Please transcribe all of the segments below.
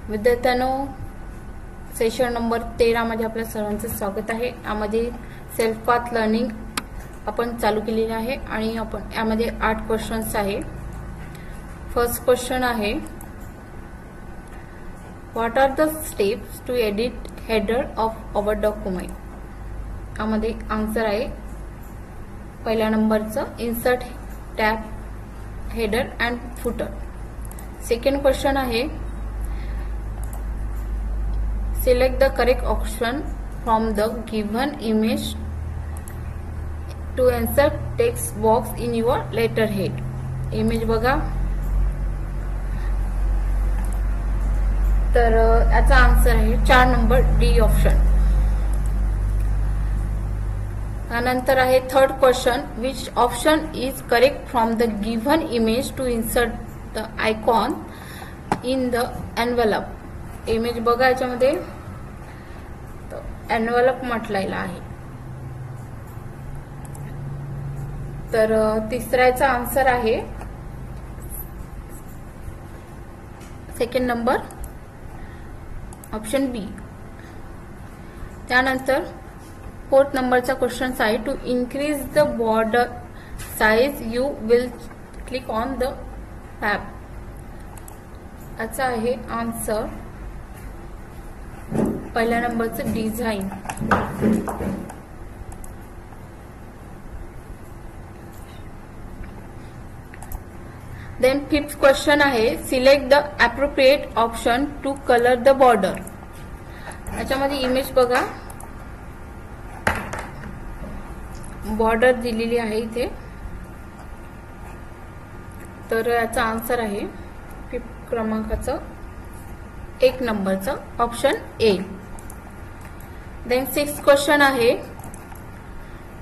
विद्यार्थ्यांनो, session number 13 मध्ये आपल्या सर्वांचं स्वागत आहे। यामध्ये सेल्फ पाथ लर्निंग आपण चालू केलेले आहे आणि आपण यामध्ये 8 क्वेश्चन्स आहे। फर्स्ट क्वेश्चन आहे, what are the steps to edit header of our document. यामध्ये आन्सर आहे पहिल्या नंबरचं insert tab header and footer. Second question आहे, select the correct option from the given image to insert text box in your letterhead। Image बघा, तर याचा answer आहे 4 number D option. त्यानंतर आहे third question, which option is correct from the given image to insert the icon in the envelope. Image बघा, याच्यामध्ये envelope म्हटलेला आहे, तर तिसऱ्याचा आन्सर आहे सेकंड नंबर ऑप्शन बी। त्यानंतर फोर्थ नंबरचा क्वेश्चन आहे, to increase the border size you will click on the tab. याचा आहे आन्सर पहिल्या नंबरचं डिझाइन। देन फिफ्थ क्वेश्चन आहे, select the appropriate option to colour the border. याच्यामध्ये इमेज बघा, बॉर्डर दिलेली आहे इथे, तर याचा आन्सर आहे फिफ्थ क्रमांकाचं 1 नंबरचं ऑप्शन ए। देन सिक्स्थ क्वेश्चन आहे,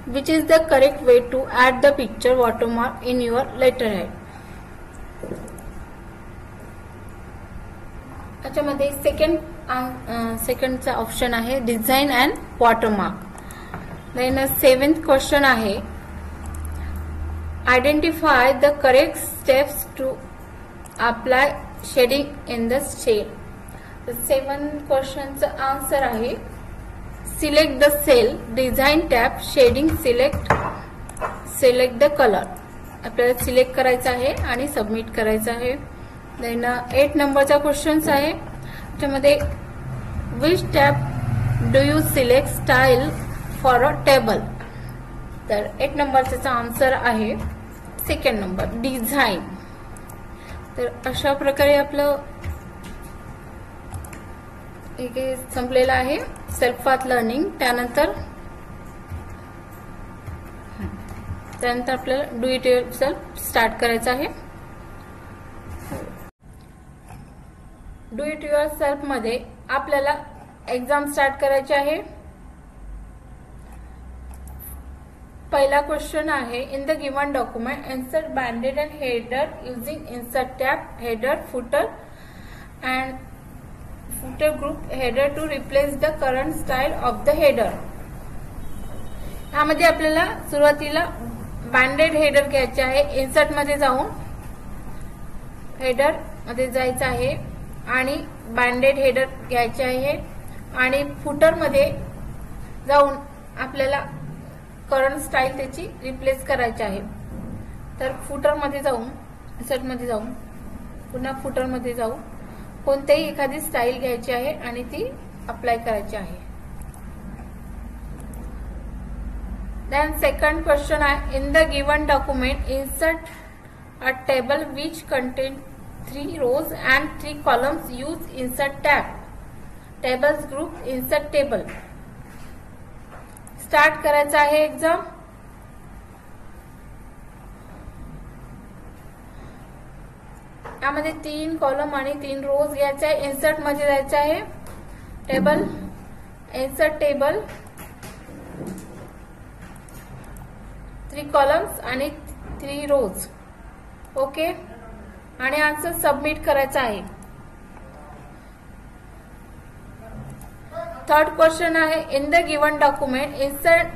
which is the correct way to add the picture watermark in your letterhead. याच्यामध्ये सेकंडचा ऑप्शन आहे design and watermark. Then seventh question आहे, identify the correct steps to apply shading in the shade. Seven क्वेश्चनचं answer आहे select the cell, design tab, shading, select the colour. आपल्याला select करायचं आहे आणि सबमिट करायचं आहे। देन 8 नंबरचा क्वेश्चन आहे, त्यामध्ये which tab do you select style for a table. तर 8 नंबरचा आन्सर आहे सेकंड नंबर डिझाइन। तर अशा प्रकारे आपलं संपलेलं आहे सेल्फ पाथ लर्निंग। त्यानंतर आपल्याला डू इट युअरसेल्फ स्टार्ट करायचं आहे। डू इट युअरसेल्फ मध्ये आपल्याला एक्झाम स्टार्ट करायची आहे। पहिला क्वेश्चन आहे, in the given document insert binded and header using insert tab header footer and footer group header to replace the current style of the header। यामध्ये आपल्याला सुरुवातीला binded header घ्यायचे आहे। इन्सर्ट मध्ये जाऊन हेडर मध्ये जायचं आहे आणि बाइंडेड हेडर घ्यायचे आहे आणि फुटर मध्ये जाऊन आपल्याला करंट स्टाईल त्याची रिप्लेस करायची आहे। तर फुटर मध्ये जाऊन, इन्सर्ट मध्ये जाऊन, पुन्हा फुटर मध्ये जाऊन कोणतीही एखादी स्टाईल घ्यायची आहे आणि ती अप्लाय करायची आहे। देन सेकंड क्वेश्चन आहे, in the given document insert a table which contain 3 rows and 3 columns, use insert tab, tables group, insert table. Start करायचं आहे एक्झाम। यामध्ये 3 कॉलम आणि 3 रोज घ्यायचे आहे। इन्सर्ट मध्ये जायचं आहे, टेबल, इन्सर्ट टेबल, 3 कॉलम्स आणि 3 रोज। ओके, आणि आन्सर सबमिट करायचा आहे। थर्ड क्वेश्चन आहे, in the given document insert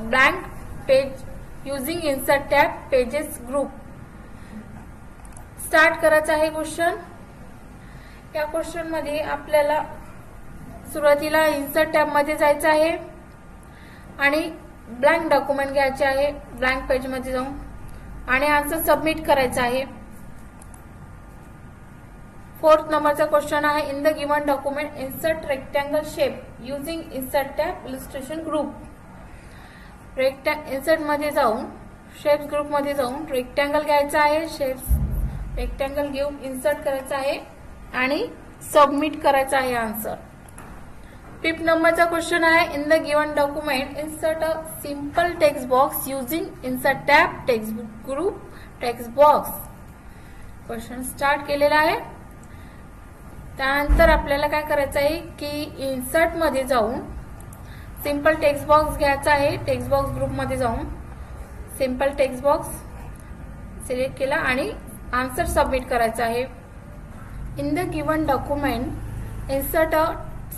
blank page using insert tab pages group. Start करायचा आहे क्वेश्चन। या क्वेश्चन मध्ये आपल्याला सुरुवातीला इन्सर्ट टॅब मध्ये जायचं आहे आणि ब्लँक डॉक्युमेंट घ्यायचे आहे, ब्लँक पेज मध्ये जाऊन आणि आन्सर सबमिट करायचा आहे. 4th नंबरचा क्वेश्चन आहे in the given document insert rectangle shape using insert tab illustration group. Insert मध्ये जाऊन शेप्स ग्रुप मध्ये जाऊन रेक्टँगल घ्यायचा आहे, शेप्स रेक्टँगल घेऊन इन्सर्ट करायचा आहे आणि सबमिट करायचा आहे आन्सर. 5th नंबरचा क्वेश्चन आहे in the given document insert a simple text box using insert tab text group text box. Question start केलेला आहे. त्यानंतर आपल्याला काय करायचं आहे की इन्सर्ट मध्ये जाऊन सिंपल टेक्स्ट बॉक्स घ्यायचा आहे, टेक्स्ट बॉक्स ग्रुप मध्ये जाऊन सिंपल टेक्स्ट बॉक्स सिलेक्ट केला आणि आन्सर सबमिट करायचा आहे. In the given document insert a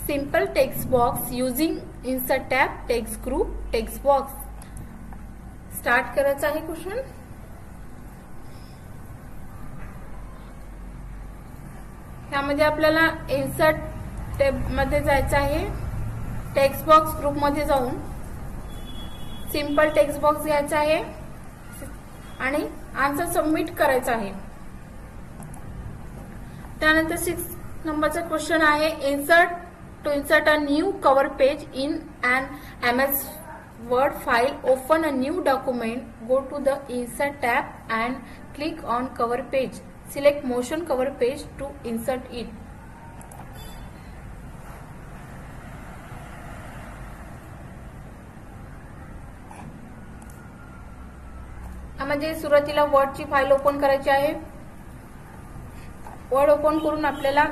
simple text box using insert tab text group text box. Start करायचा आहे क्वेश्चन. यामध्ये आपल्याला इन्सर्ट टॅब मध्ये जायचं आहे, टेक्स्ट बॉक्स ग्रुप मध्ये जाऊन सिंपल टेक्स्ट बॉक्स घ्यायचा आहे आणि आन्सर सबमिट करायचा आहे. त्यानंतर 6th नंबरचा क्वेश्चन आहे to insert a new cover page in an MS Word file. Open a new document. Go to the Insert tab and click on cover page. Select motion cover page to insert it. यामध्ये सुरुवातीला वर्डची file open करायची आहे. Word open करून आपल्याला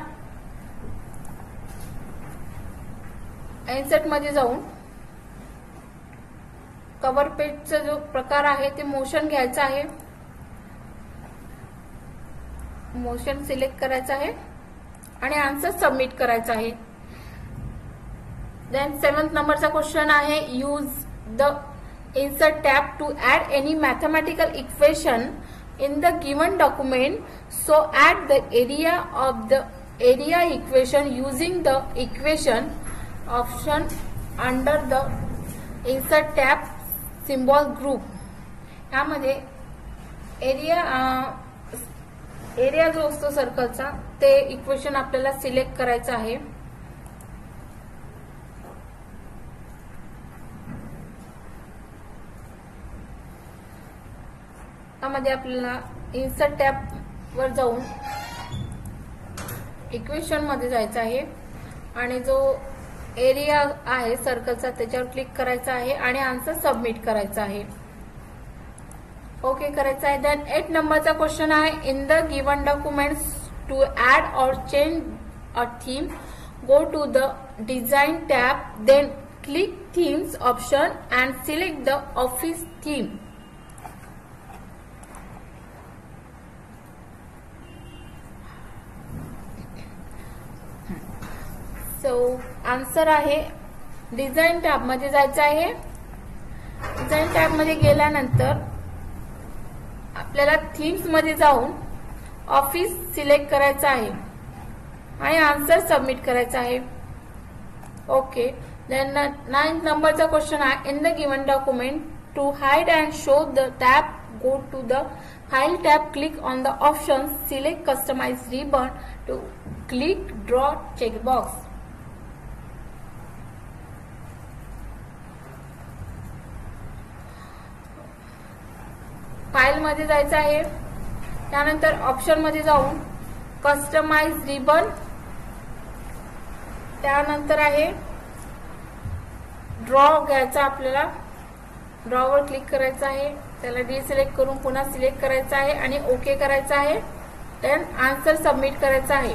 insert मध्ये जाऊन cover पेजचा जो प्रकार आहे ते मोशन घ्यायचा आहे, मोशन सिलेक्ट करायचा आहे आणि आन्सर सबमिट करायचा आहे. देन 7th नंबरचा क्वेश्चन आहे use the insert tab to add any mathematical equation in the given document. So add the area of the area equation using the equation option under the insert tab symbol group. यामध्ये area जो असतो सर्कलचा ते equation आपल्याला select करायचं आहे. त्यामध्ये आपल्याला insert tab वर जाऊन इक्वेशन मध्ये जायचं आहे आणि जो एरिया आहे सर्कलचा त्याच्यावर क्लिक करायचा आहे आणि आन्सर सबमिट करायचा आहे. ओके करायचा आहे. देन 8 नंबरचा क्वेश्चन आहे in the given documents to add or change a theme go to the design tab then click themes option and select the office theme. Answer आहे डिझाइन टॅब मध्ये जायचं आहे. डिझाइन टॅब मध्ये गेल्यानंतर आपल्याला themes मध्ये जाऊन ऑफिस सिलेक्ट करायचं आहे आणि आन्सर सबमिट करायचा आहे. ओके. देन 9th नंबरचा क्वेश्चन आहे in the given document to hide and show the tab go to the file tab click on the option select customise ribbon to click draw checkbox. File मध्ये जायचं आहे. त्यानंतर option मध्ये जाऊन customise ribbon, त्यानंतर आहे draw घ्यायचा आपल्याला. ड्रॉवर क्लिक करायचं आहे, त्याला डिसिलेक्ट करून पुन्हा सिलेक्ट करायचं आहे आणि ओके करायचं आहे. देन आन्सर सबमिट करायचा आहे.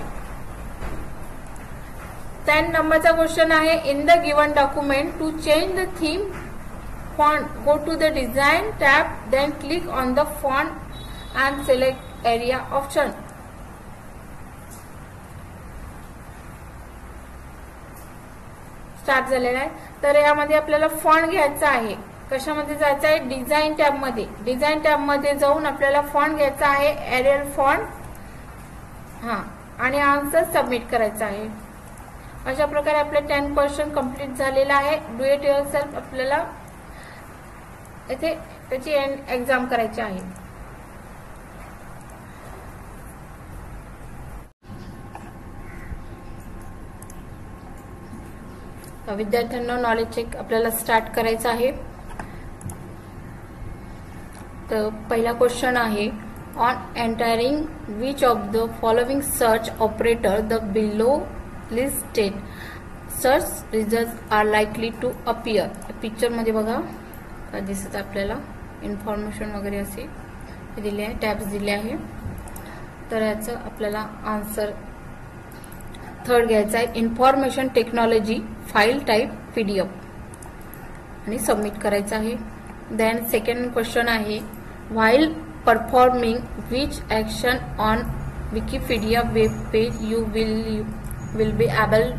10 नंबरचा क्वेश्चन आहे in the given document to change the theme font go to the design tab then click on the font and select area option. Start झालेला आहे. तर यामध्ये आपल्याला फॉन्ट घ्यायचा आहे. कशामध्ये जायचं आहे? डिझाइन टॅब मध्ये. डिझाइन टॅब मध्ये जाऊन आपल्याला फॉन्ट घ्यायचा आहे एरियल फॉन्ट. आणि आन्सर सबमिट करायचा आहे. अशा प्रकारे आपले 10 क्वेश्चन कंप्लीट झालेला आहे. डू इट युअरसेल्फ आपल्याला इथे त्याची एक्झाम करायची आहे. विद्यार्थ्यांना नॉलेज चेक आपल्याला स्टार्ट करायचं आहे. तर पहिला क्वेश्चन आहे, on entering which of the following search operator the below listed search result are likely to appear. Picture मध्ये बघा काय दिसत आपल्याला, इन्फॉर्मेशन वगैरे असे दिले आहे, टॅब्स दिले आहे. तर याचं आपल्याला आन्सर थर्ड घ्यायचा आहे, information technology file type PDF आणि सबमिट करायचं आहे. देन सेकंड क्वेश्चन आहे, while performing which action on Wikipedia web page you will be able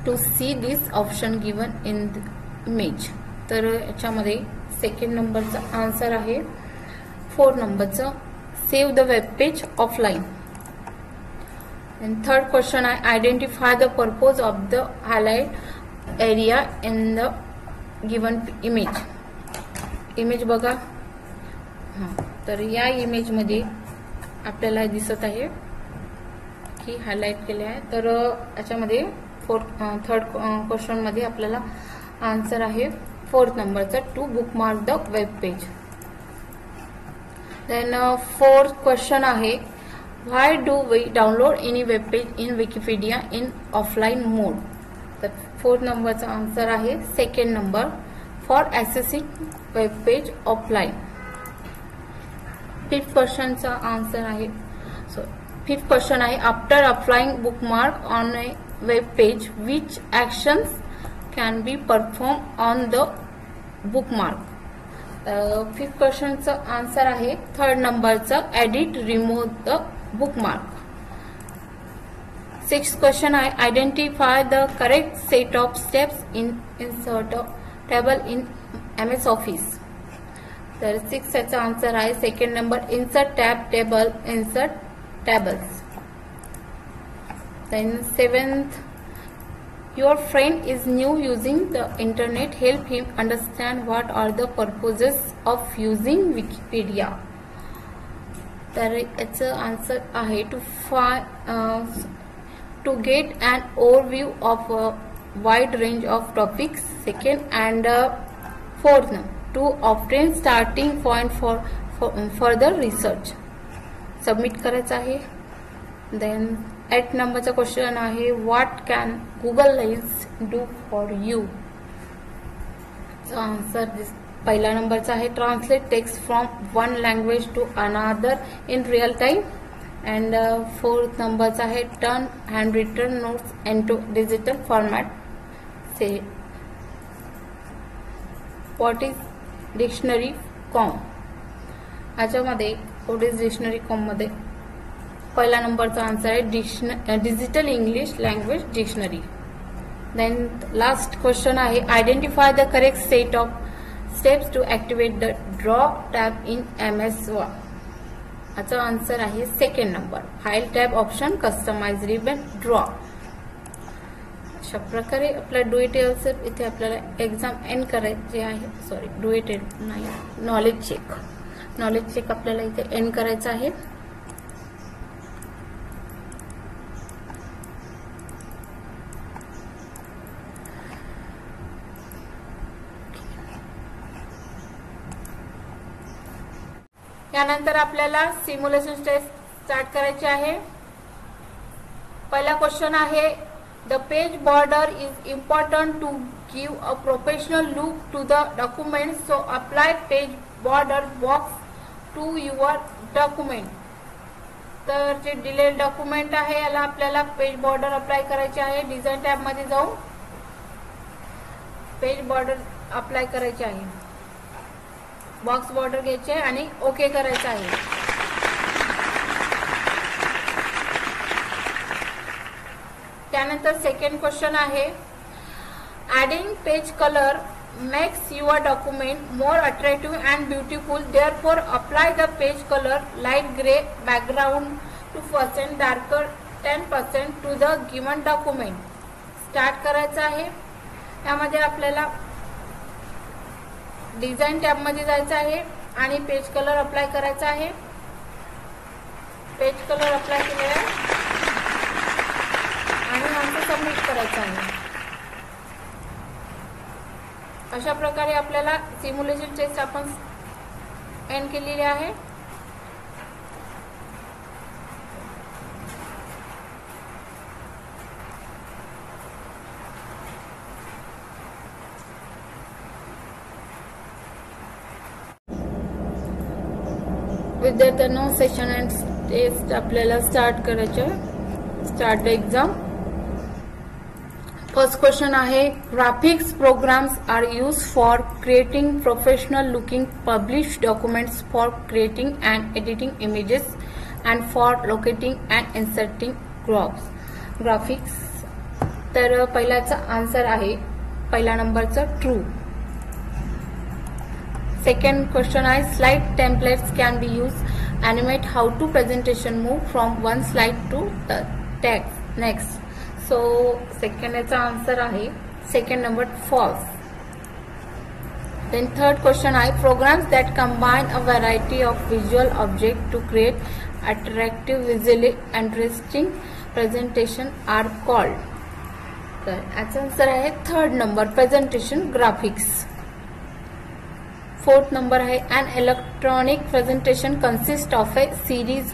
to see this option given in the image. तर याच्यामध्ये second नंबरचा answer आहे. 4 नंबरचं save the web page offline. And third question आहे, identify the purpose of the highlight area in the given image. Image बघा. तर या image मध्ये आपल्याला दिसत आहे की हायलाइट केले आहे. तर याच्यामध्ये थर्ड क्वेश्चन मध्ये आपल्याला आन्सर आहे 4th नंबरचा, to bookmark the web page. Then 4th question आहे, why do we download any web page in Wikipedia in offline mode? तर 4th नंबरचा आन्सर आहे second number, for accessing web page offline. 5th क्वेश्चनचा answer आहे, fifth question आहे, after applying bookmark on a web page which actions can be perform on the bookmark. 5th क्वेश्चनचा answer आहे 3rd नंबरचा, edit remove the bookmark. 6th question आहे, identify the correct set of steps in insert a table in MS Office. तर 6 याचा answer आहे second number, insert tab table, insert tables. Then 7th, your friend is new using the internet, help him understand what are the purposes of using Wikipedia. तर याचं answer आहे to get an overview of a wide range of topics. Second and 4th to obtain starting point for further research. Submit करायचं आहे. Then 8th नंबरचा question आहे, what can Google Lens do for you. Answer पहिला नंबरचा आहे, translate text from one language to another in real time. And 4th नंबरचा आहे, turn hand written notes into digital format. Say what is dictionary com. याच्यामध्ये what is dictionary com मध्ये पहिला नंबरचा answer आहे digital English language dictionary. Then last question आहे, identify the correct set of steps to activate the draw tab in MS Word. याचा answer आहे second number, file tab option, customise ribbon, draw. अशा प्रकारे आपला do it yourself इथे आपल्याला exam end करायची आहे. सॉरी, डू इट नाही, नॉलेज चेक आपल्याला इथे एंड करायचं आहे. यानंतर आपल्याला सिम्युलेशन टेस्ट स्टार्ट करायची आहे. पहिला क्वेश्चन आहे, the page border is important to give a professional look to the document, so apply page border box to your document. तर जे डिलेड डॉक्युमेंट आहे याला आपल्याला पेज बॉर्डर अप्लाय करायचे आहे. डिझाईन टॅब मध्ये जाऊन पेज बॉर्डर अप्लाय करायचे आहे. बॉक्स बॉर्डर घ्यायचे आणि ओके करायचं आहे. त्यानंतर सेकंड क्वेश्चन आहे, adding page colour makes your document more attractive and beautiful, therefore apply the page colour light grey background to 2% darker 10% to the given document start करायचं आहे. यामध्ये आपल्याला डिझाईन टॅब मध्ये जायचं आहे आणि पेज कलर अप्लाय करायचा आहे. पेज कलर अप्लाय केलेला आहे आणि नंतर सबमिट करायचं आहे. अशा प्रकारे आपल्याला सिम्युलेशन टेस्ट आपण एंड केलेली आहे. विद्यार्थ्यांनो सेशन अँड टेस्ट आपल्याला स्टार्ट करायचे. Start the exam. First question आहे, graphics programs are use for creating professional looking publish documents, for creating and editing images and for locating and inserting graphics. तर पहिल्याचा answer आहे पहिला नंबरचा true. Second question is, slide templates can be used. Animate how to presentation move from one slide to the text. Next. So second चा answer आहे second number false. Then third question is, programs that combine a variety of visual objects to create attractive, visually interesting presentation are called. तर याचा answer आहे third number presentation graphics. Fourth number है, an electronic presentation consists of a series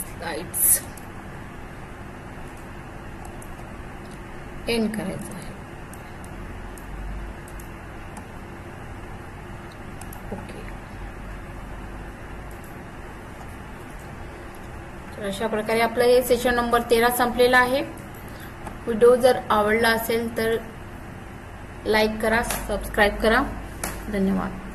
slides. End करायचं आहे. Okay. तर अशा प्रकारे आपलं हे सेशन नंबर 13 संपलेला आहे. व्हिडिओ जर आवडला असेल तर लाईक करा, सबस्क्राईब करा. धन्यवाद.